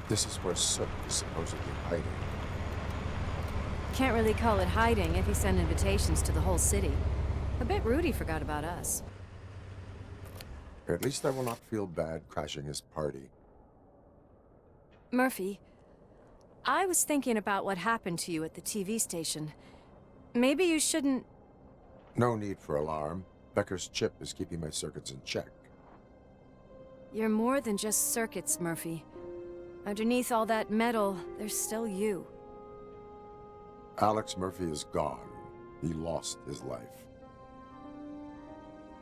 This is where Sook is supposedly hiding. Can't really call it hiding if he sent invitations to the whole city. A bit rude he forgot about us. At least I will not feel bad crashing his party. Murphy, I was thinking about what happened to you at the TV station. Maybe you shouldn't... No need for alarm. Becker's chip is keeping my circuits in check. You're more than just circuits, Murphy. Underneath all that metal, there's still you. Alex Murphy is gone. He lost his life.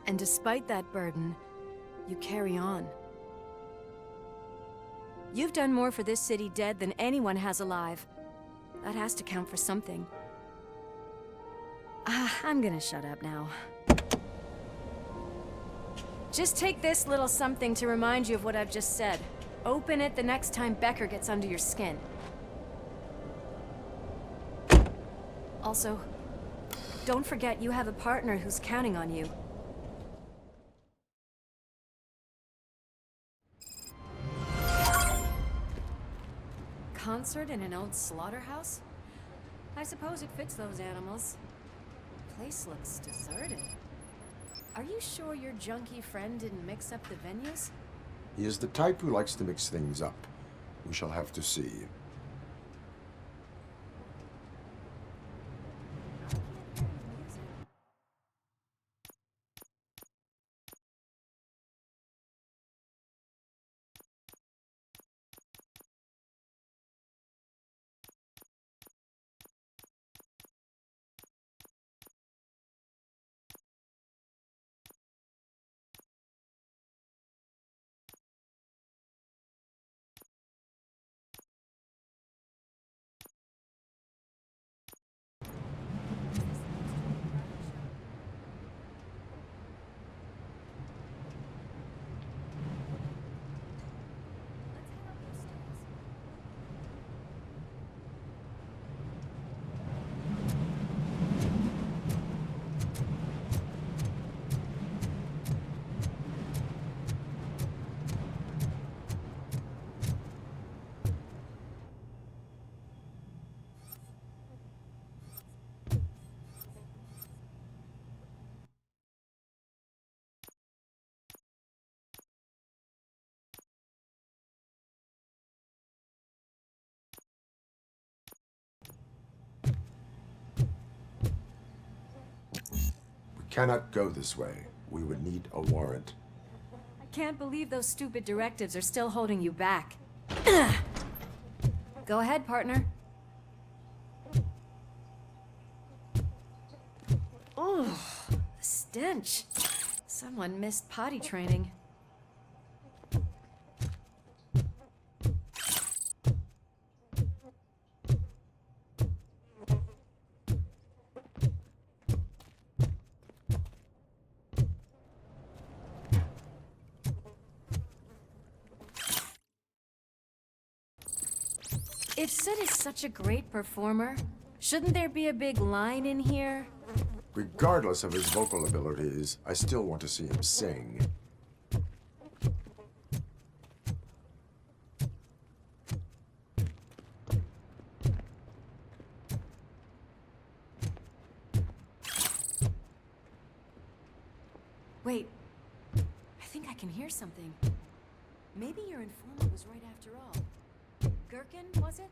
And despite that burden, you carry on. You've done more for this city dead than anyone has alive. That has to count for something. I'm gonna shut up now. Just take this little something to remind you of what I've just said. Open it the next time Becker gets under your skin. Also, don't forget you have a partner who's counting on you. Concert in an old slaughterhouse? I suppose it fits those animals. The place looks deserted. Are you sure your junkie friend didn't mix up the venues? He is the type who likes to mix things up. We shall have to see. Cannot go this way. We would need a warrant. I can't believe those stupid directives are still holding you back. Go ahead, partner. Ugh, the stench. Someone missed potty training. If Sid is such a great performer, shouldn't there be a big line in here? Regardless of his vocal abilities, I still want to see him sing. Wait, I think I can hear something. Maybe your informant was right after all. Gherkin, was it?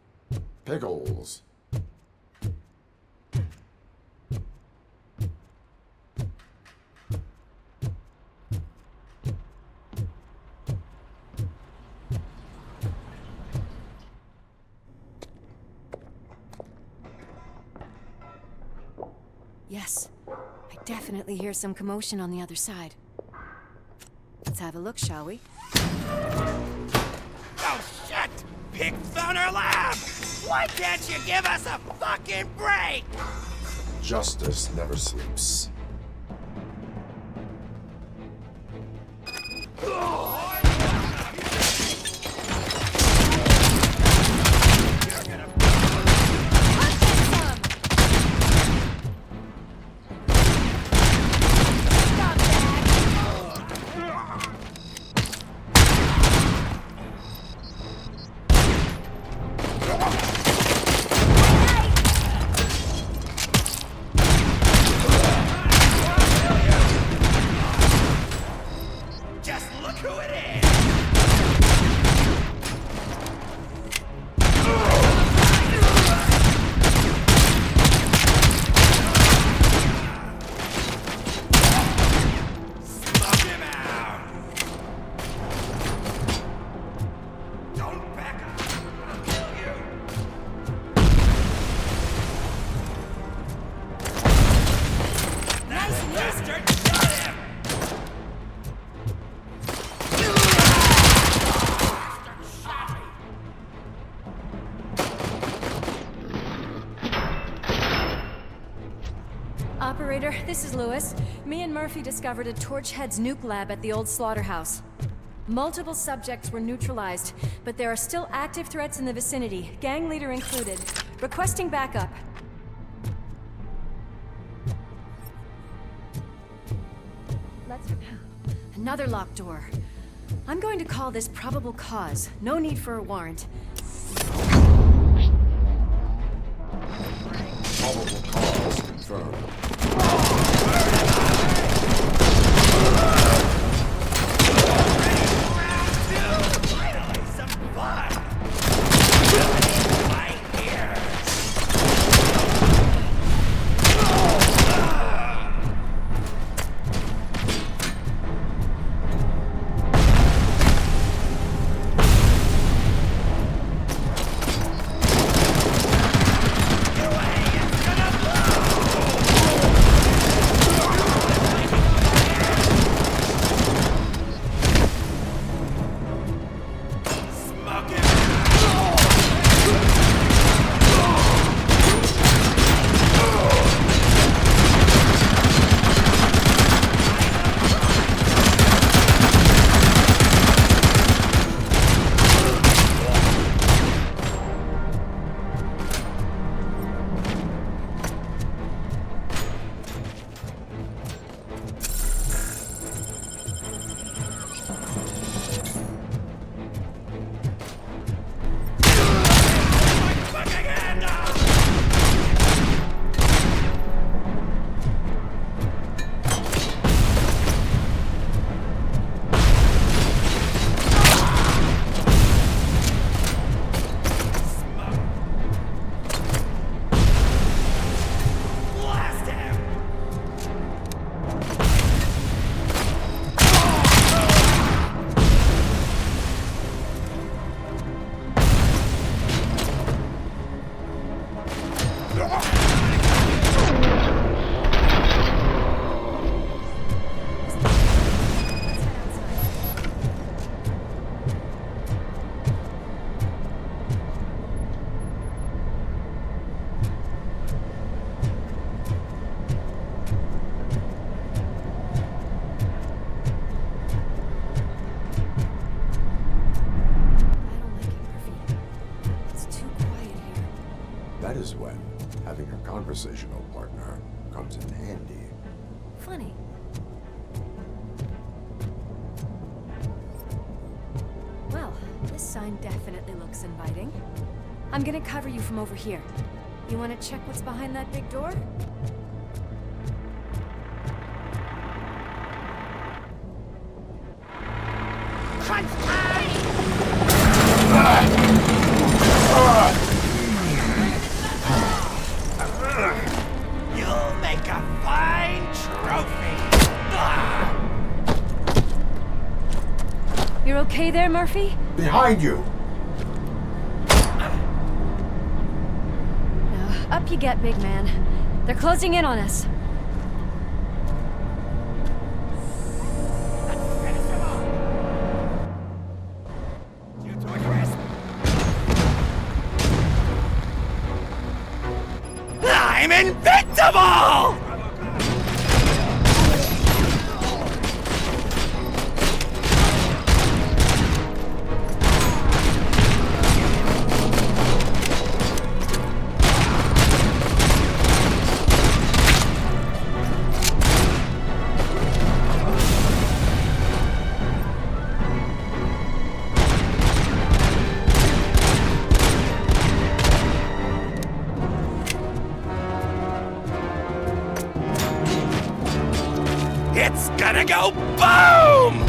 Pickles. Yes, I definitely hear some commotion on the other side. Let's have a look, shall we? Oh, shit! Pigs on our lab! Why can't you give us a fucking break? Justice never sleeps. Operator, this is Lewis. Me and Murphy discovered a Torchhead's nuke lab at the old slaughterhouse. Multiple subjects were neutralized, but there are still active threats in the vicinity, gang leader included. Requesting backup. Another locked door. I'm going to call this probable cause. No need for a warrant. Probable cause confirmed. Finally, some fun! Right here! That is when having a conversational partner comes in handy. Funny. Well, this sign definitely looks inviting. I'm gonna cover you from over here. You wanna check what's behind that big door? You'll make a fine trophy! You're okay there, Murphy? Behind you! Up you get, big man. They're closing in on us. Finish him off! You to a crisp! I'm invincible! It's gonna go boom!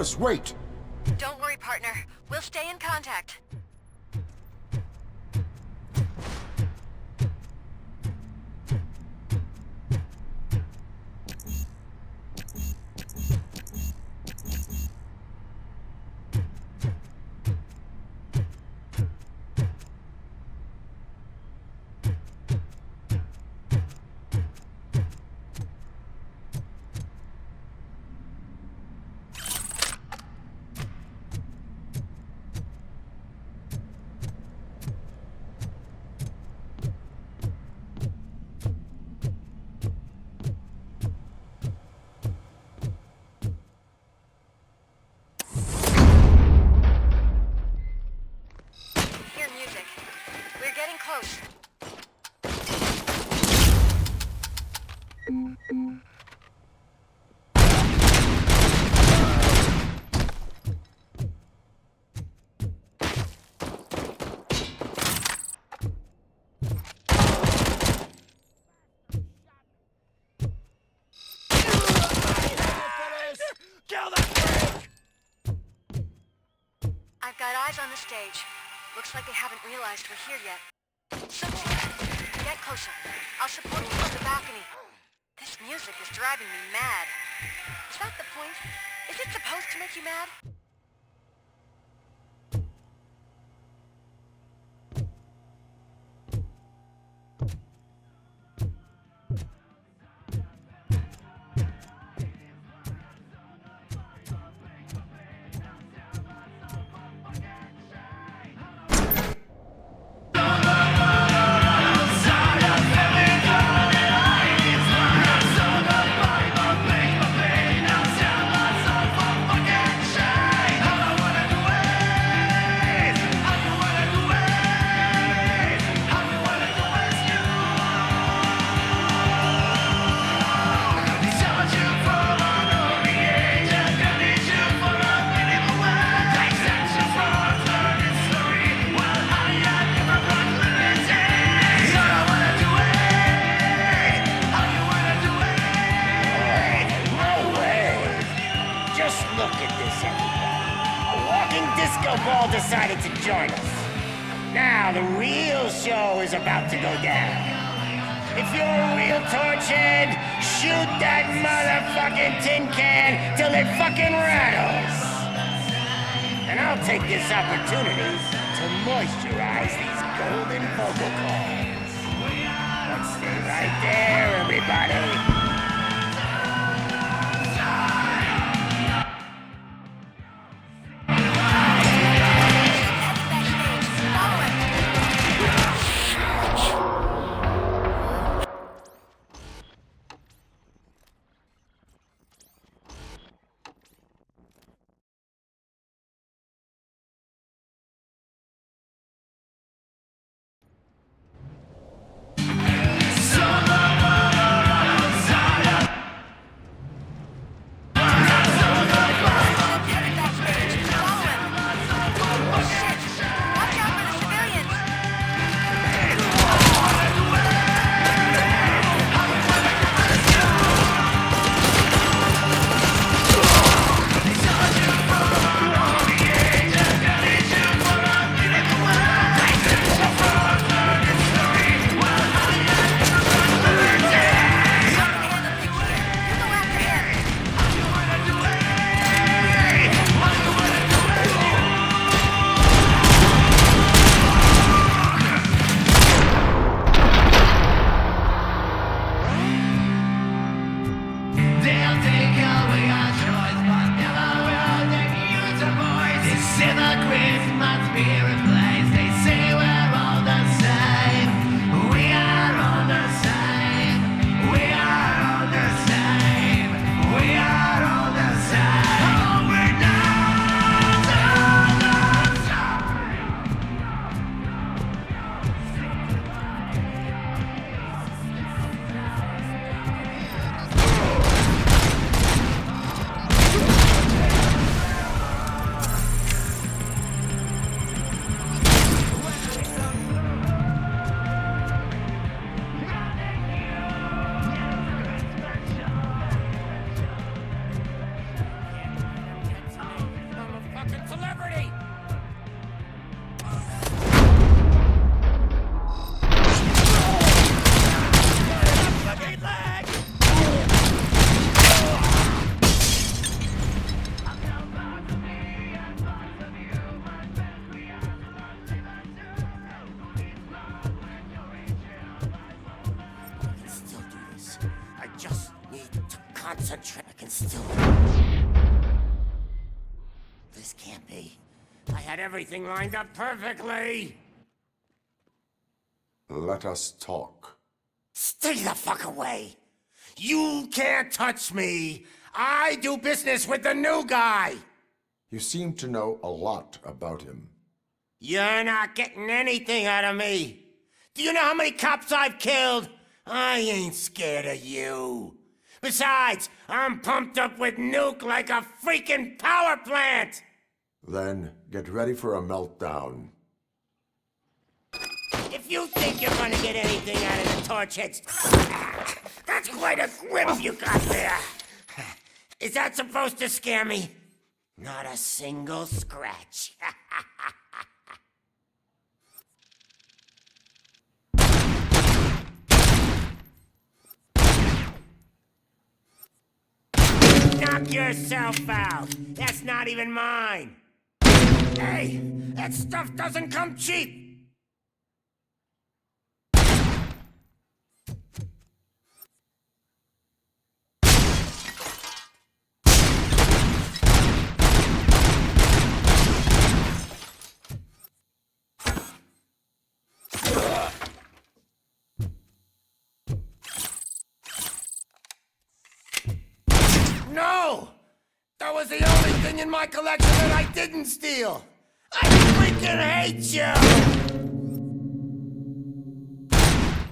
Morris, wait! Don't worry, partner. We'll stay in contact. I've got eyes on the stage. Looks like they haven't realized we're here yet. So, get closer. I'll support you from the balcony. This music is driving me mad. Is that the point? Is it supposed to make you mad? Decided to join us. Now the real show is about to go down. If you're a real torchhead, shoot that motherfucking tin can till it fucking rattles. And I'll take this opportunity to moisturize these golden vocal cords. Let's stay right there, everybody. concentrate. I can still... This can't be. I had everything lined up perfectly. Let us talk. Stay the fuck away. You can't touch me. I do business with the new guy. You seem to know a lot about him. You're not getting anything out of me. Do you know how many cops I've killed? I ain't scared of you. Besides, I'm pumped up with nuke like a freaking power plant. Then get ready for a meltdown. If you think you're gonna get anything out of the torch heads, that's quite a grip you got there. Is that supposed to scare me? Not a single scratch. Knock yourself out. That's not even mine. Hey, that stuff doesn't come cheap. No! That was the only thing in my collection that I didn't steal! I freaking hate you!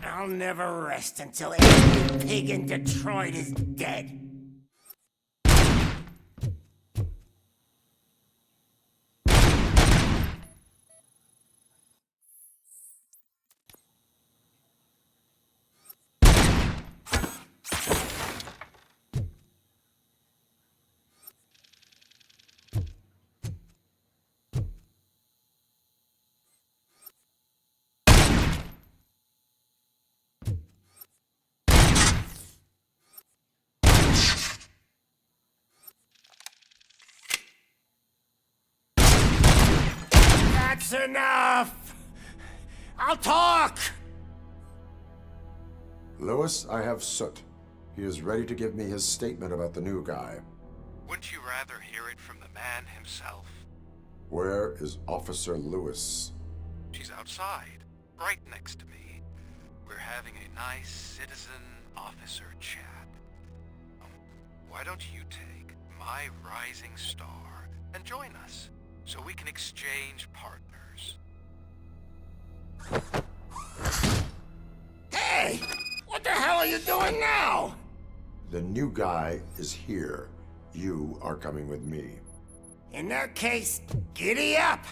I'll never rest until every pig in Detroit is dead. That's enough! I'll talk! Lewis, I have Soot. He is ready to give me his statement about the new guy. Wouldn't you rather hear it from the man himself? Where is Officer Lewis? She's outside, right next to me. We're having a nice citizen-officer chat. Why don't you take my rising star and join us, so we can exchange partners? Hey! What the hell are you doing now? The new guy is here. You are coming with me. In that case, giddy up!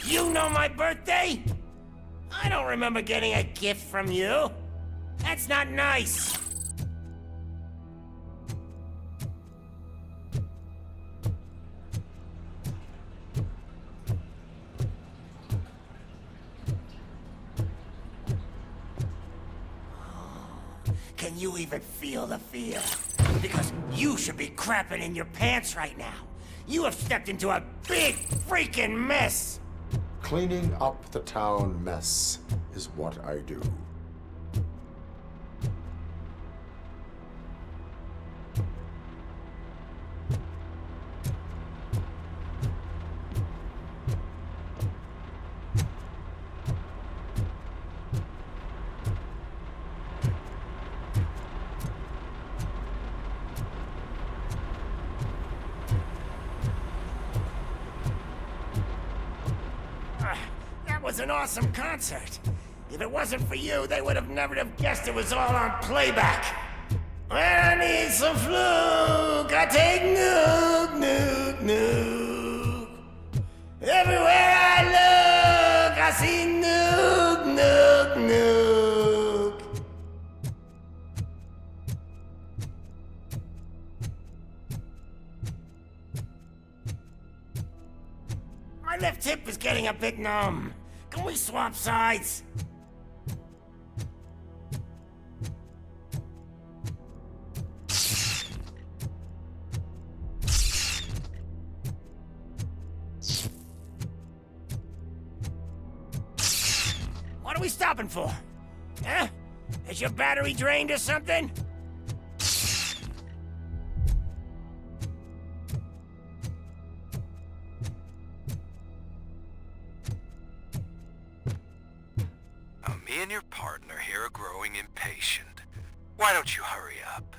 You know my birthday? I don't remember getting a gift from you. That's not nice. Can you even feel the fear? Because you should be crapping in your pants right now. You have stepped into a big freaking mess. Cleaning up the town mess is what I do. That was an awesome concert. If it wasn't for you, they would have never have guessed it was all on playback. When I need some fluke, I take nuke, nuke, nuke. Everywhere I look, I see nuke, nuke, nuke. My left hip is getting a bit numb. Can we swap sides? What are we stopping for? Huh? Is your battery drained or something? Me and your partner here are growing impatient. Why don't you hurry up?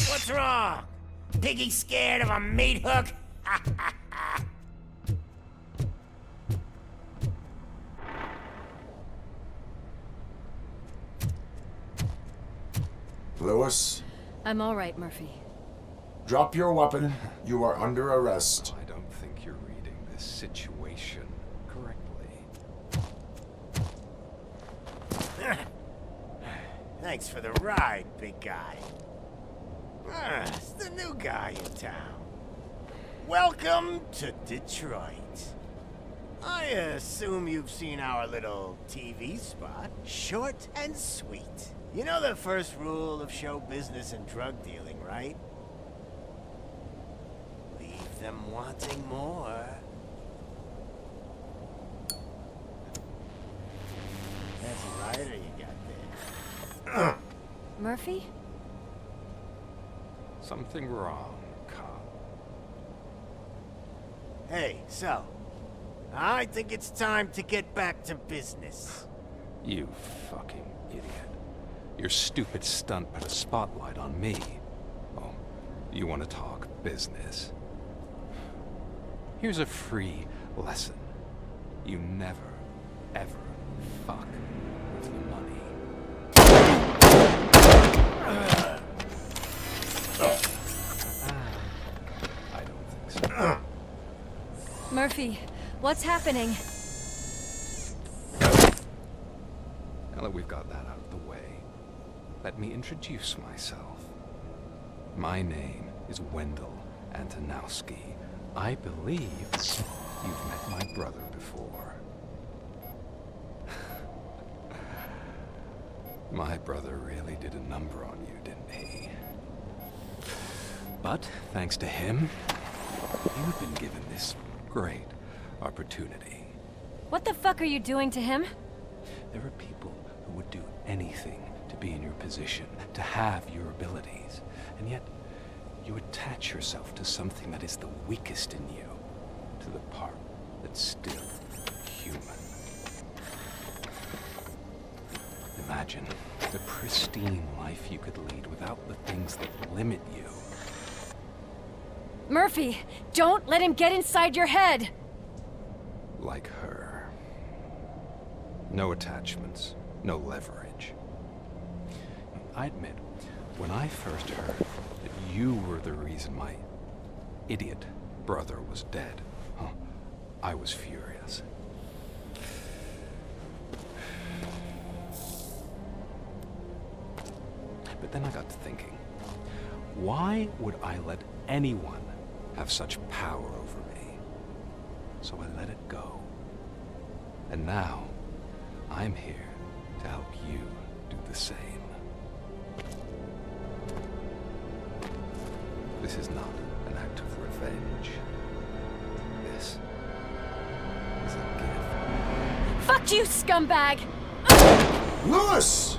What's wrong? Piggy scared of a meat hook? Lewis, I'm all right, Murphy. drop your weapon. You are under arrest. I don't think you're reading this situation correctly. Thanks for the ride, big guy. It's the new guy in town. Welcome to Detroit. I assume you've seen our little TV spot. Short and sweet. You know the first rule of show business and drug dealing, right? Leave them wanting more. That's a lighter you got there. Murphy? Something wrong, cop. Hey, so, I think it's time to get back to business. You fucking idiot. Your stupid stunt put a spotlight on me. Oh, you want to talk business? Here's a free lesson. You never, ever fuck with the money. I don't think so. Murphy, what's happening? Now that we've got that out of the way, let me introduce myself. My name is Wendell Antonowski. I believe you've met my brother before. My brother really did a number on you, didn't he? But thanks to him, you've been given this great opportunity. What the fuck are you doing to him? There are people who would do anything to be in your position, to have your abilities, and yet you attach yourself to something that is the weakest in you, to the part that's still human. Imagine the pristine life you could lead without the things that limit you. Murphy, don't let him get inside your head! Like her. No attachments, no leverage. I admit, when I first heard that you were the reason my idiot brother was dead, I was furious. But then I got to thinking, why would I let anyone have such power over me? So I let it go. And now, I'm here to help you do the same. This is not an act of revenge. This is a gift. Fuck you, scumbag! Lewis!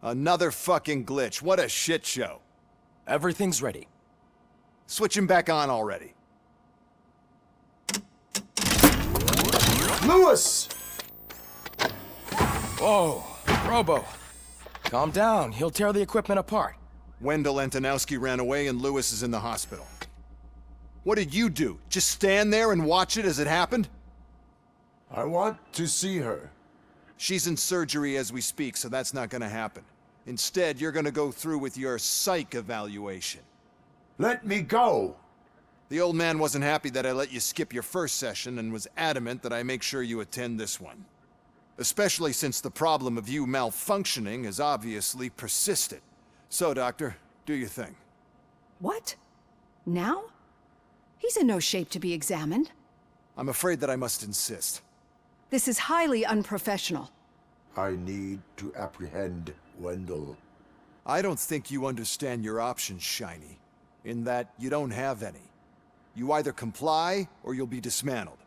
Another fucking glitch. What a shit show. Everything's ready. Switch him back on already. Lewis! Whoa, Robo. Calm down. He'll tear the equipment apart. Wendell Antonowski ran away and Lewis is in the hospital. What did you do? Just stand there and watch it as it happened? I want to see her. She's in surgery as we speak, so that's not gonna happen. Instead, you're gonna go through with your psych evaluation. Let me go! The old man wasn't happy that I let you skip your first session and was adamant that I make sure you attend this one. Especially since the problem of you malfunctioning has obviously persisted. So, Doctor, do your thing. What? Now? He's in no shape to be examined. I'm afraid that I must insist. This is highly unprofessional. I need to apprehend Wendell. I don't think you understand your options, Shiny. In that you don't have any. You either comply, or you'll be dismantled.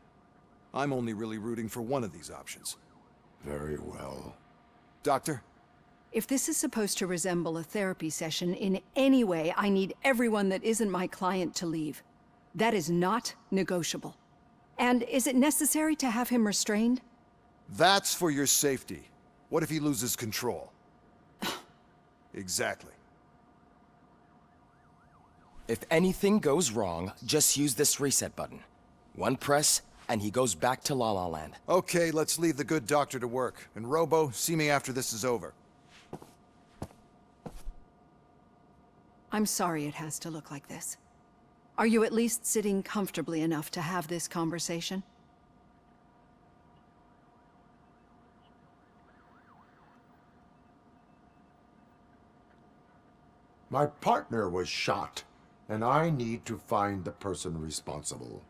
I'm only really rooting for one of these options. Very well. Doctor? If this is supposed to resemble a therapy session in any way, I need everyone that isn't my client to leave. That is not negotiable. And is it necessary to have him restrained? That's for your safety. What if he loses control? Exactly. If anything goes wrong, just use this reset button. One press, and he goes back to La La Land. Okay, let's leave the good doctor to work. And Robo, see me after this is over. I'm sorry it has to look like this. Are you at least sitting comfortably enough to have this conversation? My partner was shot, and I need to find the person responsible.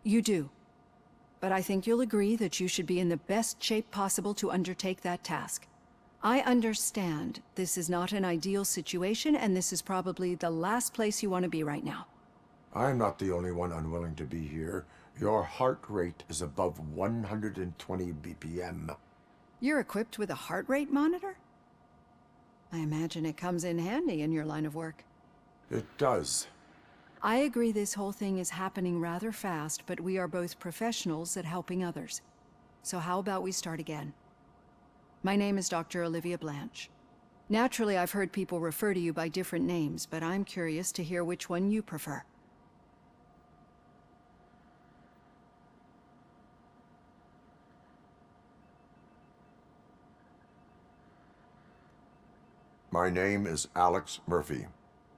You do. But I think you'll agree that you should be in the best shape possible to undertake that task. I understand this is not an ideal situation, and this is probably the last place you want to be right now. I'm not the only one unwilling to be here. Your heart rate is above 120 BPM. You're equipped with a heart rate monitor? I imagine it comes in handy in your line of work. It does. I agree this whole thing is happening rather fast, but we are both professionals at helping others. So how about we start again? My name is Dr. Olivia Blanche. Naturally, I've heard people refer to you by different names, but I'm curious to hear which one you prefer. My name is Alex Murphy.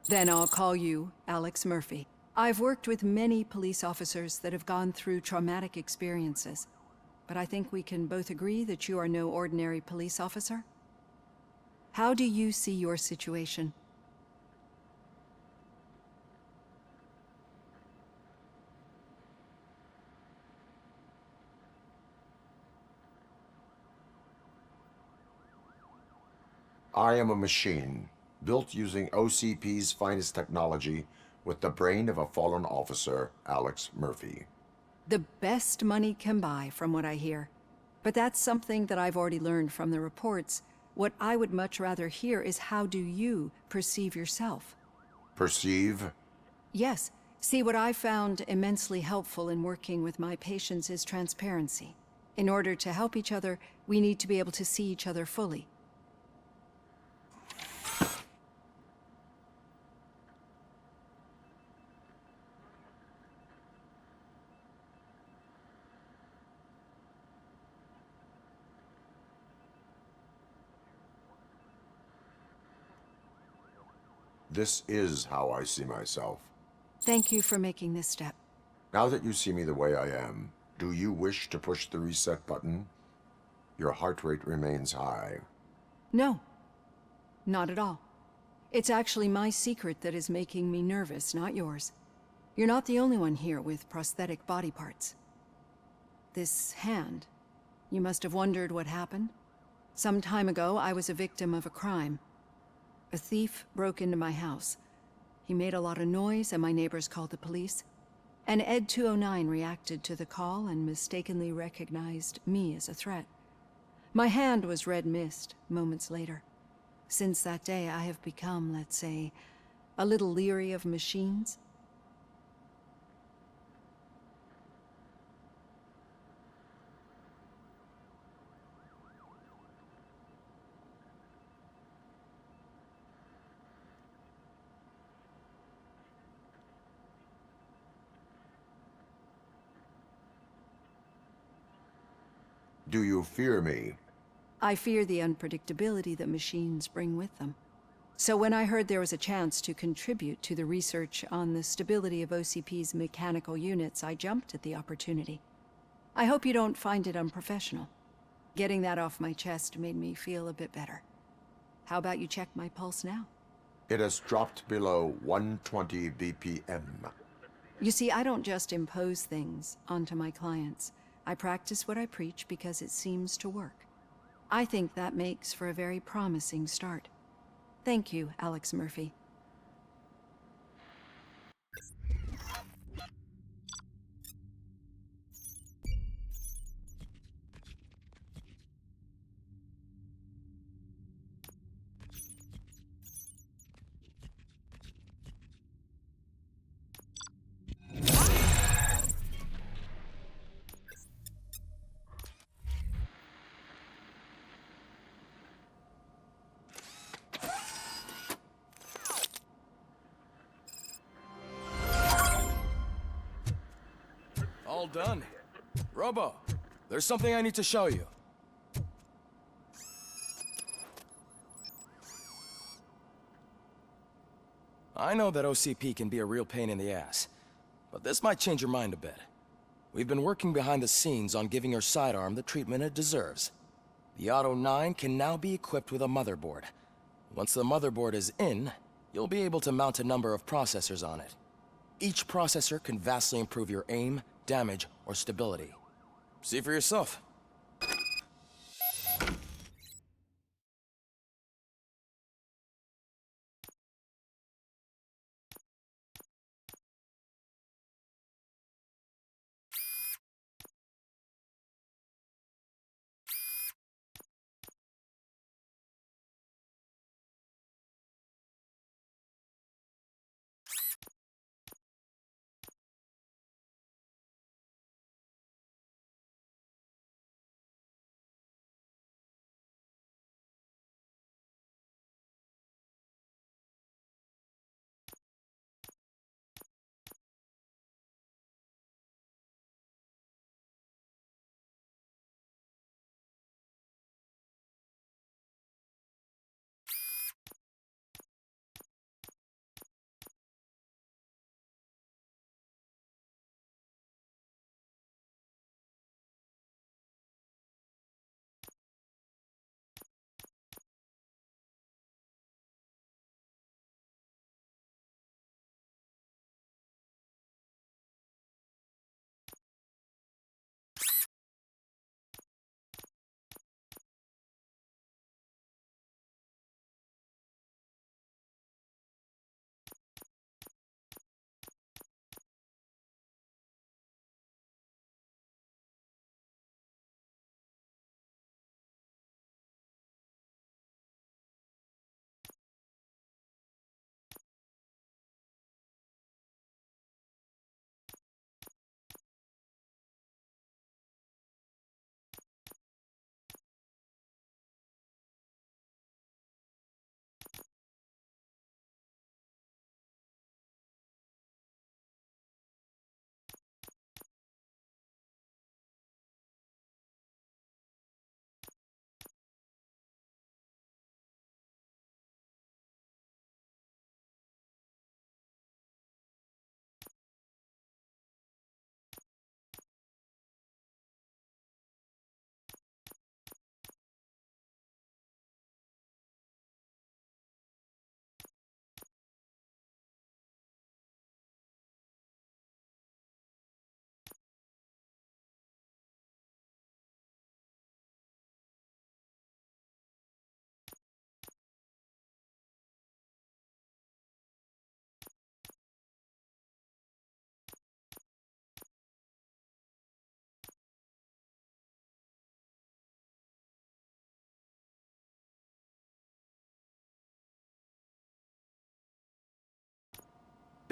Then I'll call you Alex Murphy. I've worked with many police officers that have gone through traumatic experiences, but I think we can both agree that you are no ordinary police officer. How do you see your situation? I am a machine, built using OCP's finest technology with the brain of a fallen officer, Alex Murphy. The best money can buy, from what I hear. But that's something that I've already learned from the reports. What I would much rather hear is how do you perceive yourself? Perceive? Yes. See, what I found immensely helpful in working with my patients is transparency. In order to help each other, we need to be able to see each other fully. This is how I see myself. Thank you for making this step. Now that you see me the way I am, do you wish to push the reset button? Your heart rate remains high. No, not at all. It's actually my secret that is making me nervous, not yours. You're not the only one here with prosthetic body parts. This hand, you must have wondered what happened. Some time ago, I was a victim of a crime. A thief broke into my house. He made a lot of noise and my neighbors called the police. And Ed 209 reacted to the call and mistakenly recognized me as a threat. My hand was red mist moments later. Since that day, I have become, let's say, a little leery of machines. Do you fear me? I fear the unpredictability that machines bring with them. So when I heard there was a chance to contribute to the research on the stability of OCP's mechanical units, I jumped at the opportunity. I hope you don't find it unprofessional. Getting that off my chest made me feel a bit better. How about you check my pulse now? It has dropped below 120 BPM. You see, I don't just impose things onto my clients. I practice what I preach because it seems to work. I think that makes for a very promising start. Thank you, Alex Murphy. All done. Robo, there's something I need to show you. I know that OCP can be a real pain in the ass, but this might change your mind a bit. We've been working behind the scenes on giving your sidearm the treatment it deserves. The Auto 9 can now be equipped with a motherboard. Once the motherboard is in, you'll be able to mount a number of processors on it. Each processor can vastly improve your aim, damage, or stability. See for yourself.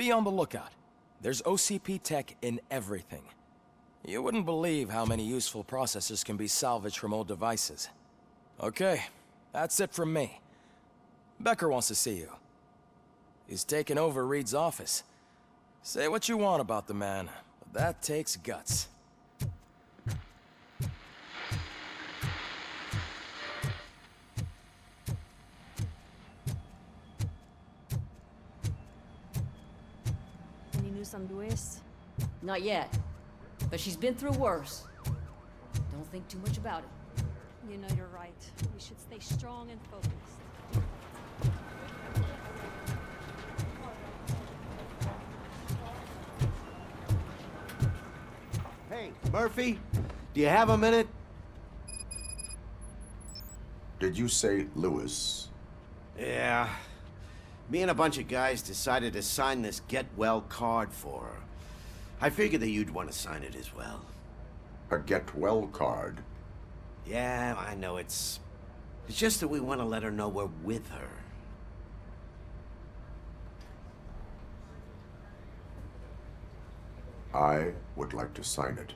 Be on the lookout. There's OCP tech in everything. You wouldn't believe how many useful processors can be salvaged from old devices. Okay, that's it from me. Becker wants to see you. He's taken over Reed's office. Say what you want about the man, but that takes guts. news on Luis? Not yet. But she's been through worse. Don't think too much about it. You know you're right. We should stay strong and focused. Hey, Murphy, do you have a minute? Did you say Lewis? Yeah. Me and a bunch of guys decided to sign this get well card for her. I figured that you'd want to sign it as well. A get well card? Yeah, I know it's just that we want to let her know we're with her. I would like to sign it.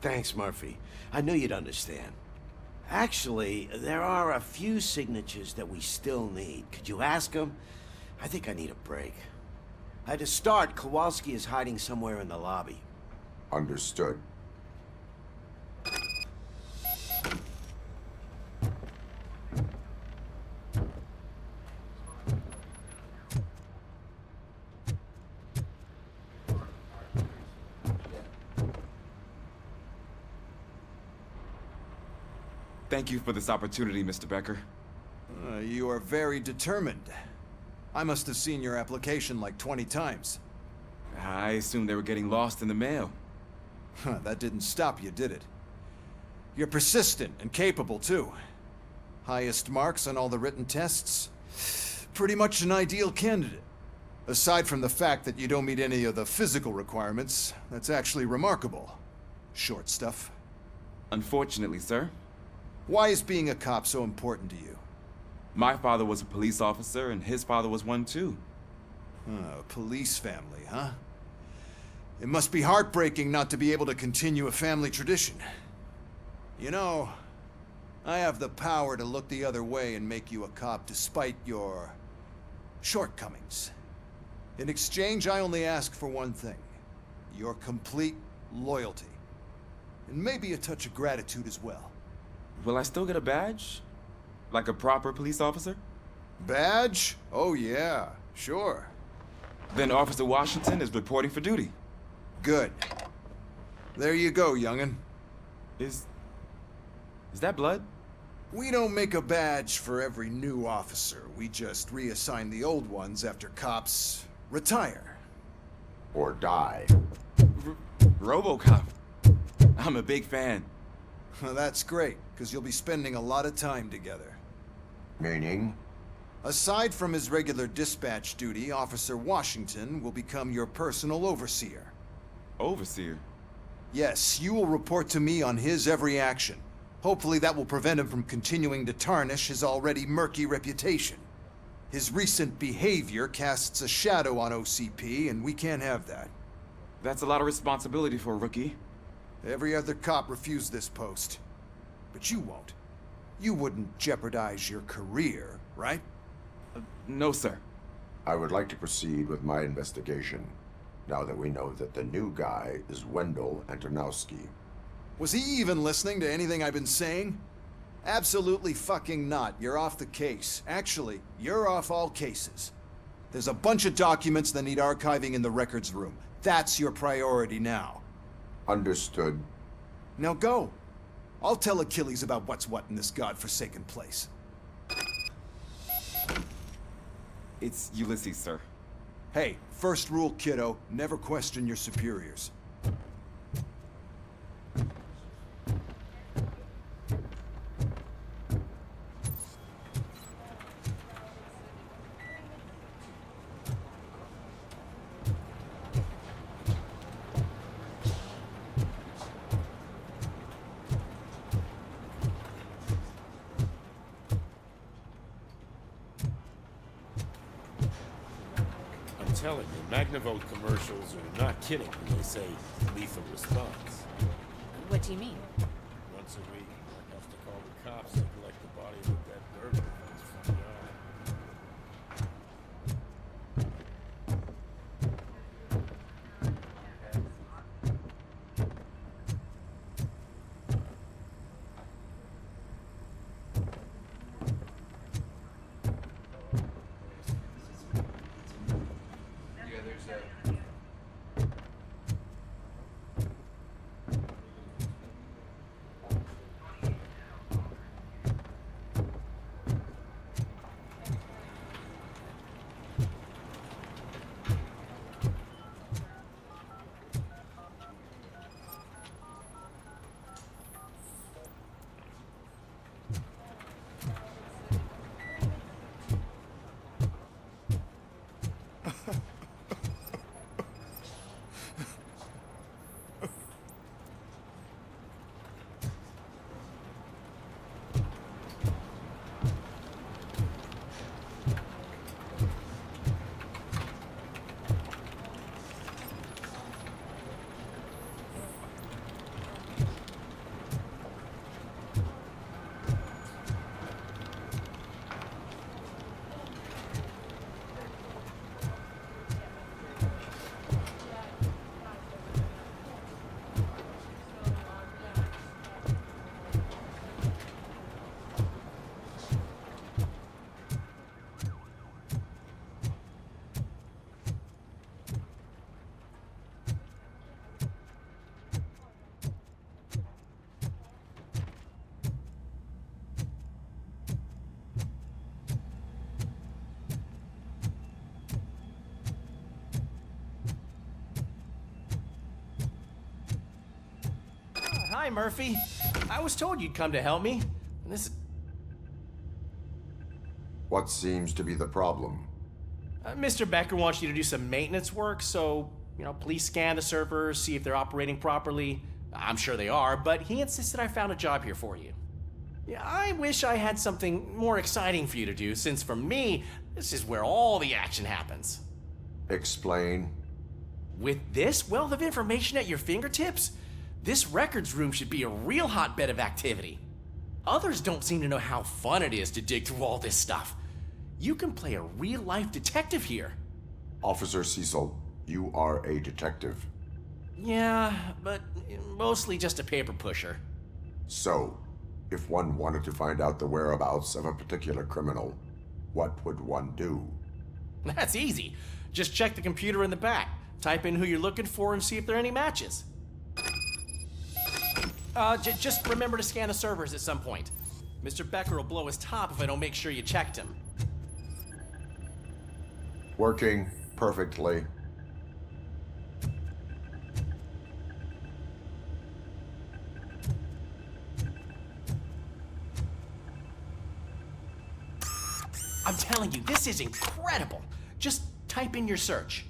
Thanks, Murphy. I knew you'd understand. Actually, there are a few signatures that we still need. Could you ask them? I think I need a break. To start, Kowalski is hiding somewhere in the lobby. Understood. Thank you for this opportunity, Mr. Becker. You are very determined. I must have seen your application like 20 times. I assumed they were getting lost in the mail. That didn't stop you, did it? You're persistent and capable, too. Highest marks on all the written tests. Pretty much an ideal candidate. Aside from the fact that you don't meet any of the physical requirements, that's actually remarkable. Short stuff. Unfortunately, sir. Why is being a cop so important to you? My father was a police officer, and his father was one too. A police family, huh? It must be heartbreaking not to be able to continue a family tradition. You know, I have the power to look the other way and make you a cop despite your shortcomings. In exchange, I only ask for one thing. Your complete loyalty. And maybe a touch of gratitude as well. Will I still get a badge? Like a proper police officer? Badge? Oh yeah, sure. Then Officer Washington is reporting for duty. Good. There you go, young'un. Is that blood? We don't make a badge for every new officer. We just reassign the old ones after cops retire. Or die. RoboCop. I'm a big fan. Well, that's great, because you'll be spending a lot of time together. Meaning? Aside from his regular dispatch duty, Officer Washington will become your personal overseer. Overseer? Yes, you will report to me on his every action. Hopefully that will prevent him from continuing to tarnish his already murky reputation. His recent behavior casts a shadow on OCP, and we can't have that. That's a lot of responsibility for a rookie. Every other cop refused this post. But you won't. You wouldn't jeopardize your career, right? No, sir. I would like to proceed with my investigation, now that we know that the new guy is Wendell Antonowski. Was he even listening to anything I've been saying? Absolutely fucking not. You're off the case. Actually, you're off all cases. There's a bunch of documents that need archiving in the records room. That's your priority now. Understood. Now go. I'll tell Achilles about what's what in this godforsaken place. It's Ulysses, sir. Hey, first rule, kiddo, never question your superiors. I'm telling you, Magnavolt commercials are not kidding when they say lethal response. What do you mean? Once a week, I have to call the cops and collect the body of a dead burglar from his front yard. Hi, Murphy. I was told you'd come to help me. And this... What seems to be the problem? Mr. Becker wants you to do some maintenance work, so, please scan the servers, see if they're operating properly. I'm sure they are, but he insisted I found a job here for you. Yeah, I wish I had something more exciting for you to do, since for me, this is where all the action happens. Explain. With this wealth of information at your fingertips, this records room should be a real hotbed of activity. Others don't seem to know how fun it is to dig through all this stuff. You can play a real-life detective here. Officer Cecil, you are a detective. Yeah, but mostly just a paper pusher. So, if one wanted to find out the whereabouts of a particular criminal, what would one do? That's easy. Just check the computer in the back, type in who you're looking for, and see if there are any matches. Just remember to scan the servers at some point. Mr. Becker will blow his top if I don't make sure you checked him. Working perfectly. I'm telling you, this is incredible. Just type in your search.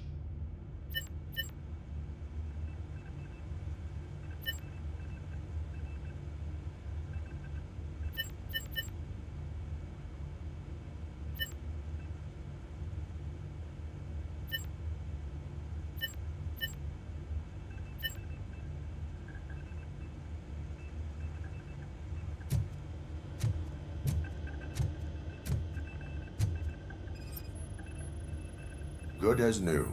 Good as new.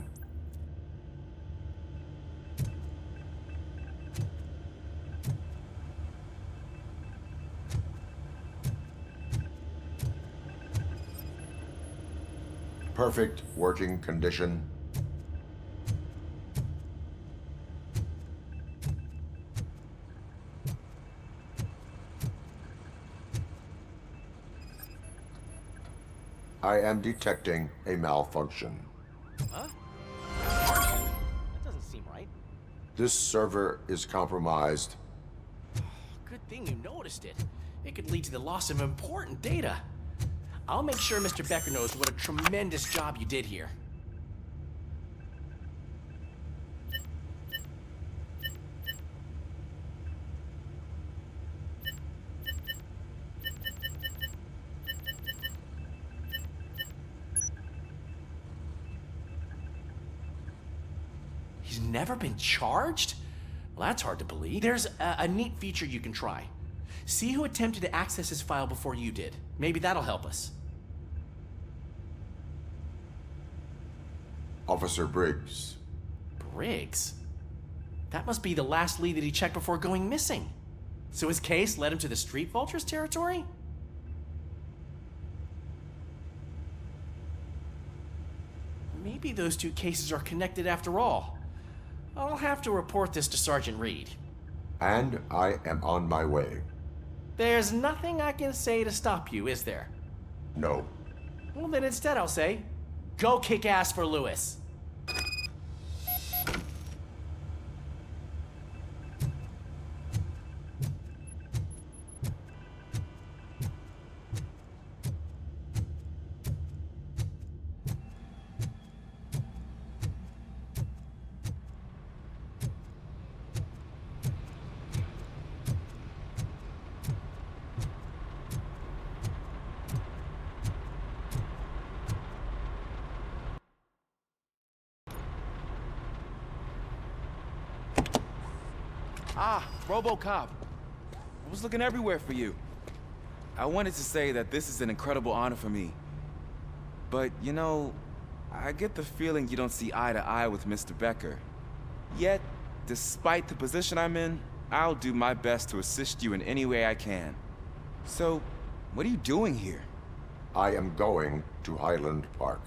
Perfect working condition. I am detecting a malfunction. Huh? That doesn't seem right. This server is compromised. Good thing you noticed it. It could lead to the loss of important data. I'll make sure Mr. Becker knows what a tremendous job you did here. He's never been charged? Well, that's hard to believe. There's a neat feature you can try. See who attempted to access his file before you did. Maybe that'll help us. Officer Briggs. Briggs? That must be the last lead that he checked before going missing. So his case led him to the Street Vultures territory? Maybe those two cases are connected after all. I'll have to report this to Sergeant Reed. And I am on my way. There's nothing I can say to stop you, is there? No. Well, then instead I'll say, go kick ass for Lewis. Ah, RoboCop. I was looking everywhere for you. I wanted to say that this is an incredible honor for me. But, I get the feeling you don't see eye to eye with Mr. Becker. Yet, despite the position I'm in, I'll do my best to assist you in any way I can. So, what are you doing here? I am going to Highland Park.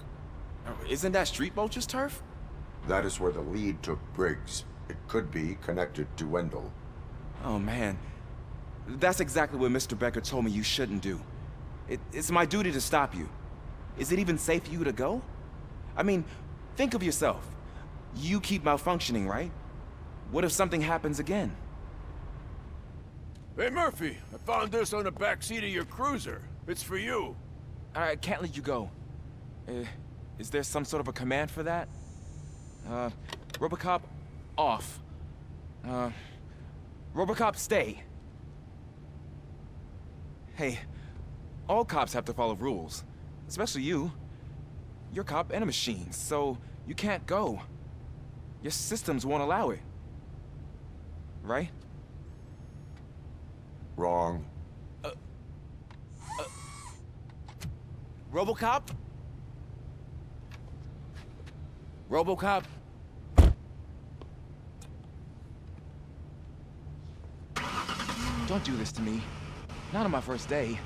Isn't that Street Vulture's turf? That is where the lead took Briggs. It could be connected to Wendell. Oh, man. That's exactly what Mr. Becker told me you shouldn't do. It's my duty to stop you. Is it even safe for you to go? I mean, think of yourself. You keep malfunctioning, right? What if something happens again? Hey, Murphy, I found this on the back seat of your cruiser. It's for you. I can't let you go. Is there some sort of a command for that? RoboCop, off. RoboCop, stay. Hey, all cops have to follow rules. Especially you. You're a cop and a machine, so you can't go. Your systems won't allow it. Right? Wrong. RoboCop? RoboCop? Don't do this to me. Not on my first day.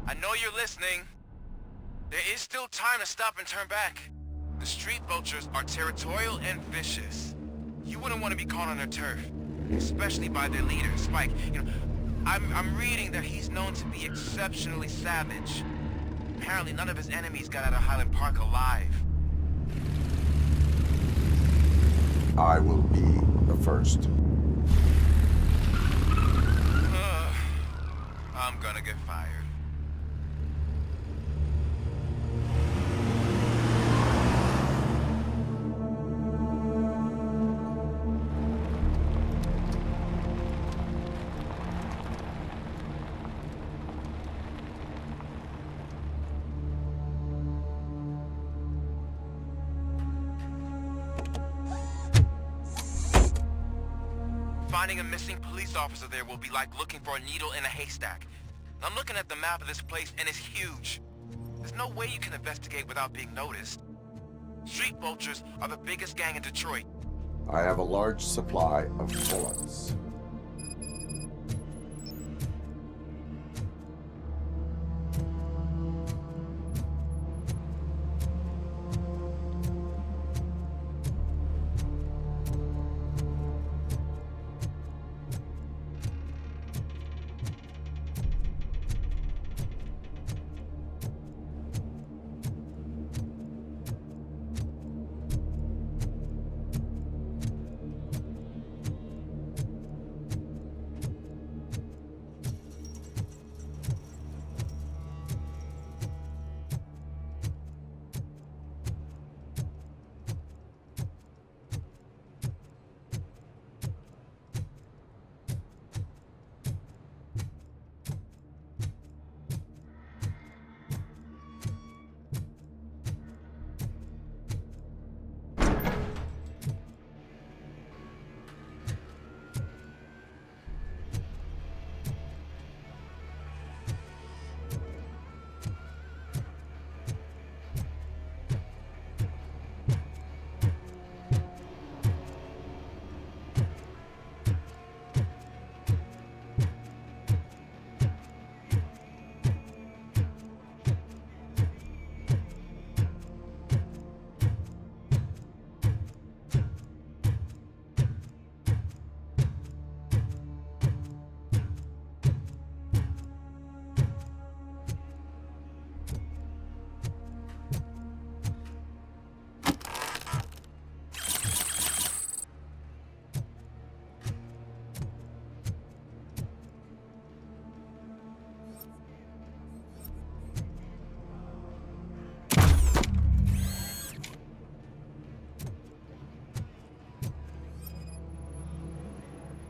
I know you're listening. There is still time to stop and turn back. The street vultures are territorial and vicious. You wouldn't want to be caught on their turf, especially by their leader, Spike. You know, I'm reading that he's known to be exceptionally savage. Apparently none of his enemies got out of Highland Park alive. I will be the first. I'm gonna get fired. Finding a missing police officer there will be like looking for a needle in a haystack. I'm looking at the map of this place and it's huge. There's no way you can investigate without being noticed. Street vultures are the biggest gang in Detroit. I have a large supply of bullets.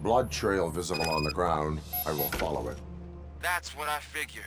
Blood trail visible on the ground. I will follow it. That's what I figured.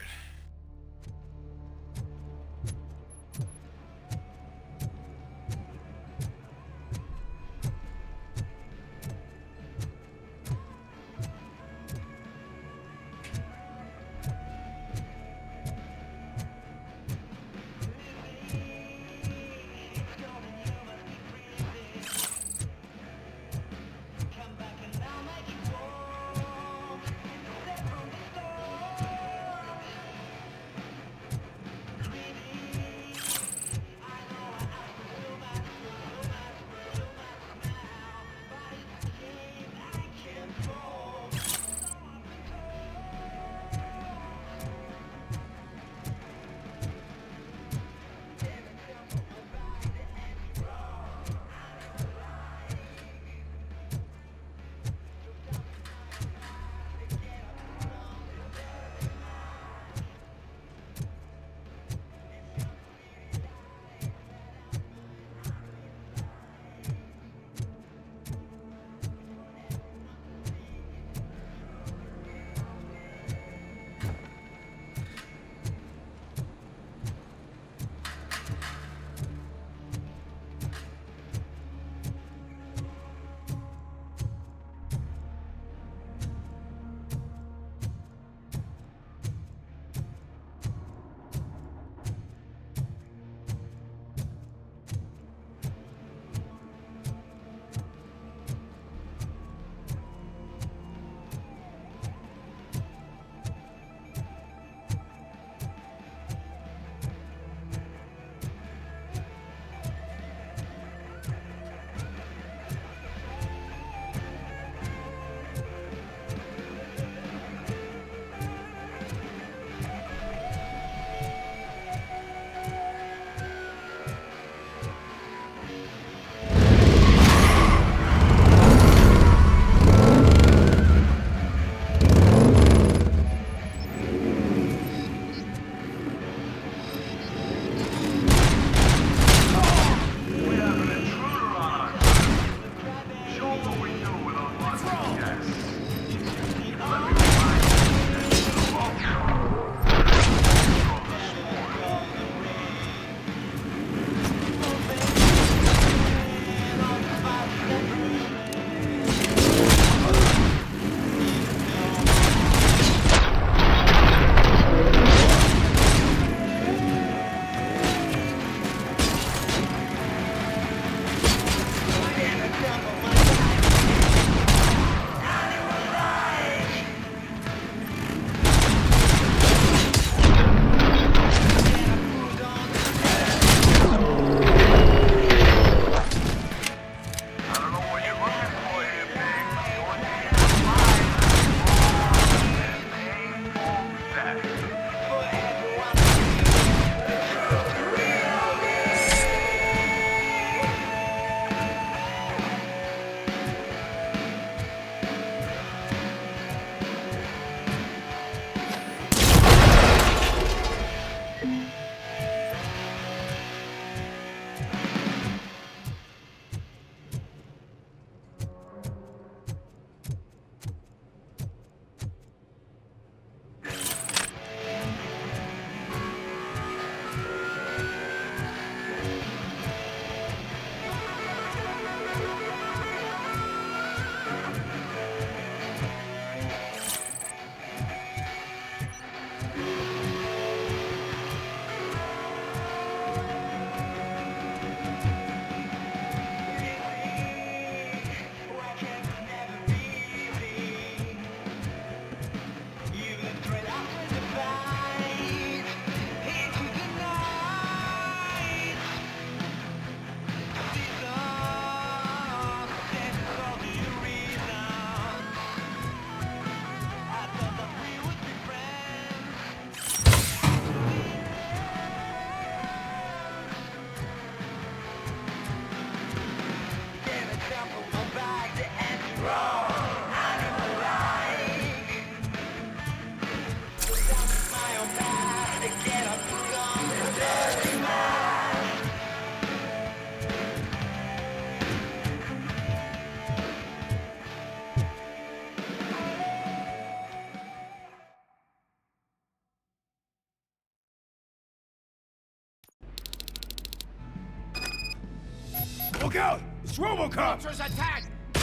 Look out! It's RoboCop! Ultra's attack! The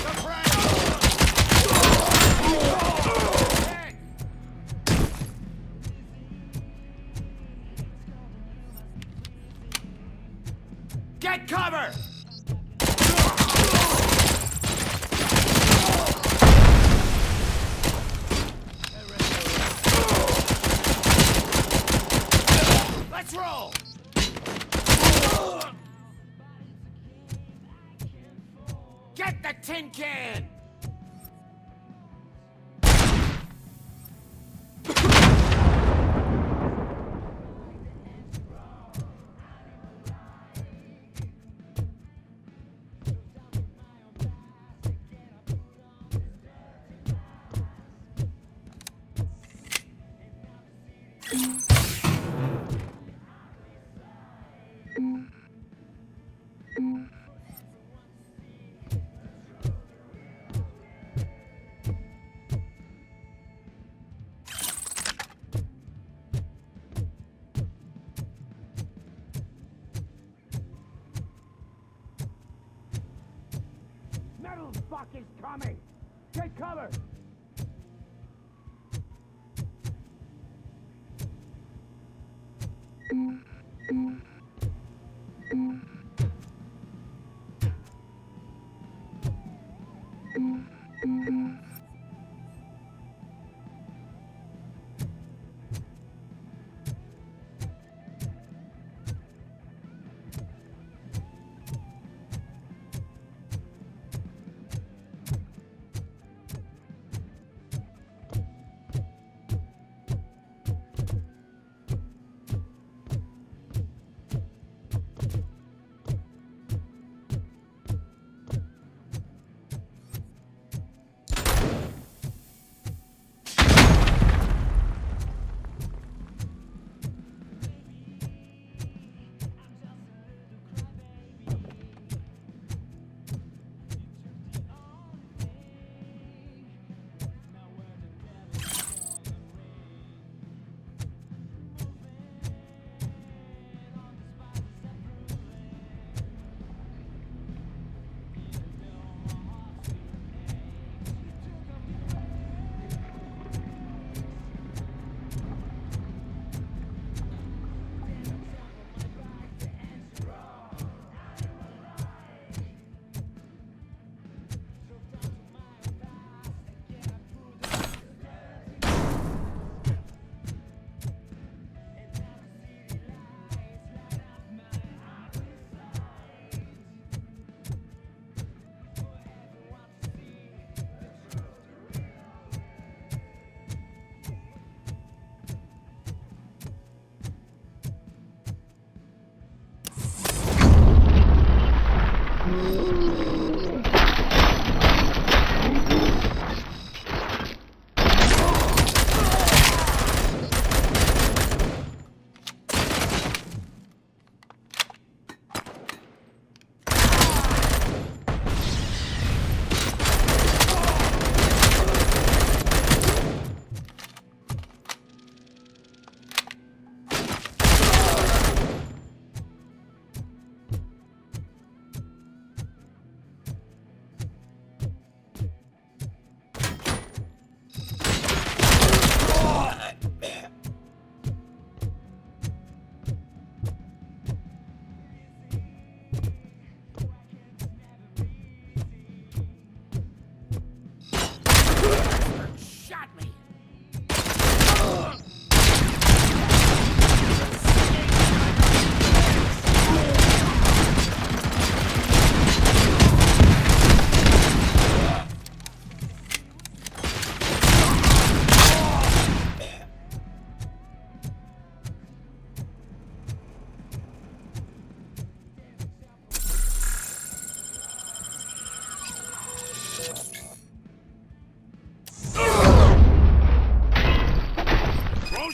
Get cover! Let's roll! Get the tin can! Metal fuck is coming! Take cover!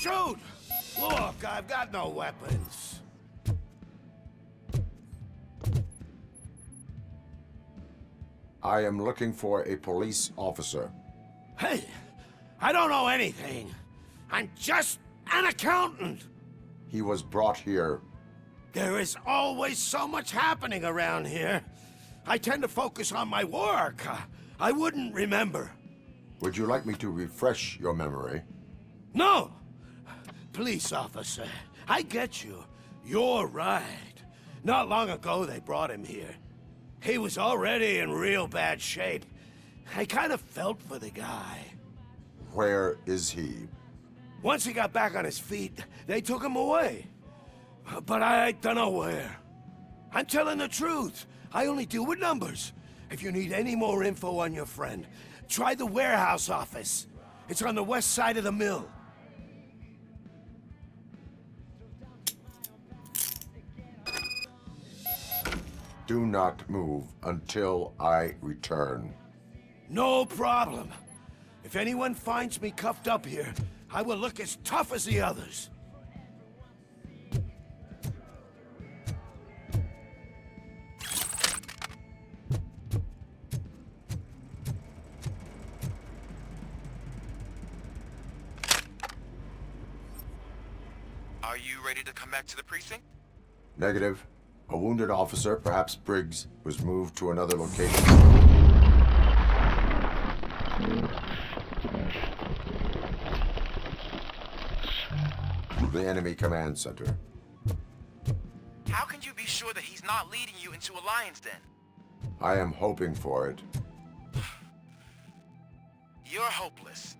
shoot! Look, I've got no weapons. I am looking for a police officer. Hey, I don't know anything. I'm just an accountant. He was brought here. There is always so much happening around here. I tend to focus on my work. I wouldn't remember. Would you like me to refresh your memory? No! Police officer, I get you. You're right. Not long ago they brought him here. He was already in real bad shape. I kind of felt for the guy. Where is he? Once he got back on his feet, they took him away. But I don't know where. I'm telling the truth. I only deal with numbers. If you need any more info on your friend, try the warehouse office. It's on the west side of the mill. Do not move until I return. No problem. If anyone finds me cuffed up here, I will look as tough as the others. Are you ready to come back to the precinct? Negative. A wounded officer, perhaps Briggs, was moved to another location. The enemy command center. How can you be sure that he's not leading you into a lion's den? I am hoping for it. You're hopeless.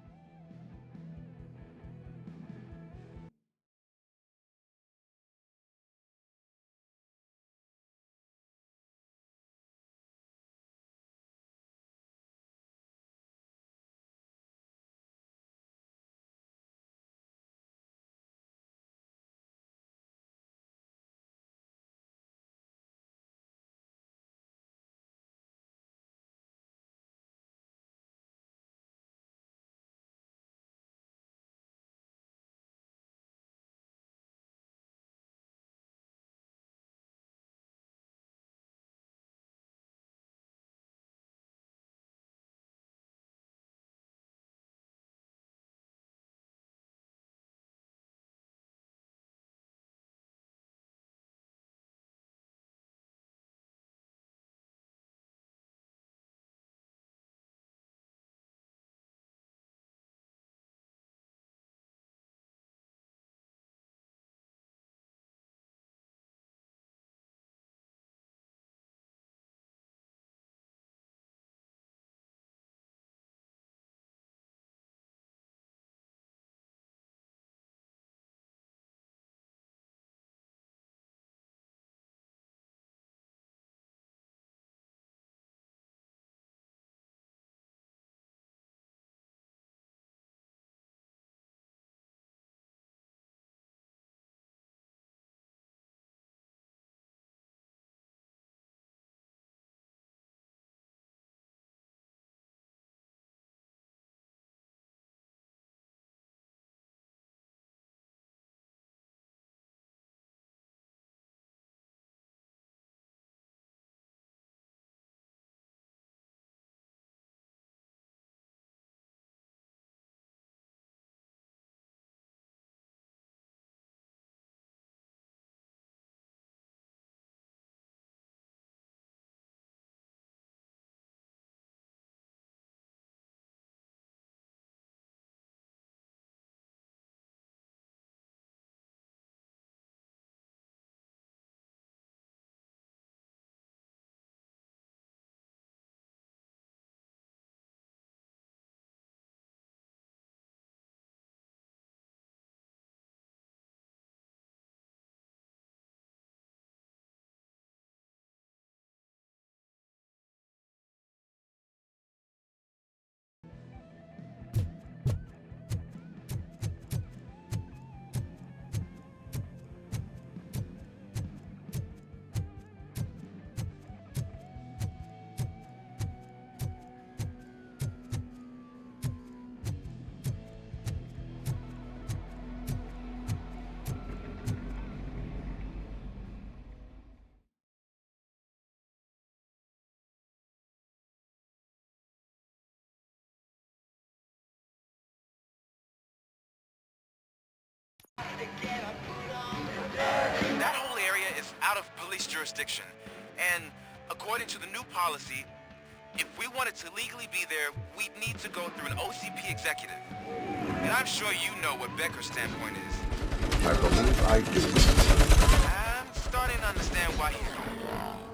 That whole area is out of police jurisdiction, and According to the new policy, if we wanted to legally be there, we'd need to go through an OCP executive. And I'm sure you know what Becker's standpoint is. I believe I do. I'm starting to understand why he's on.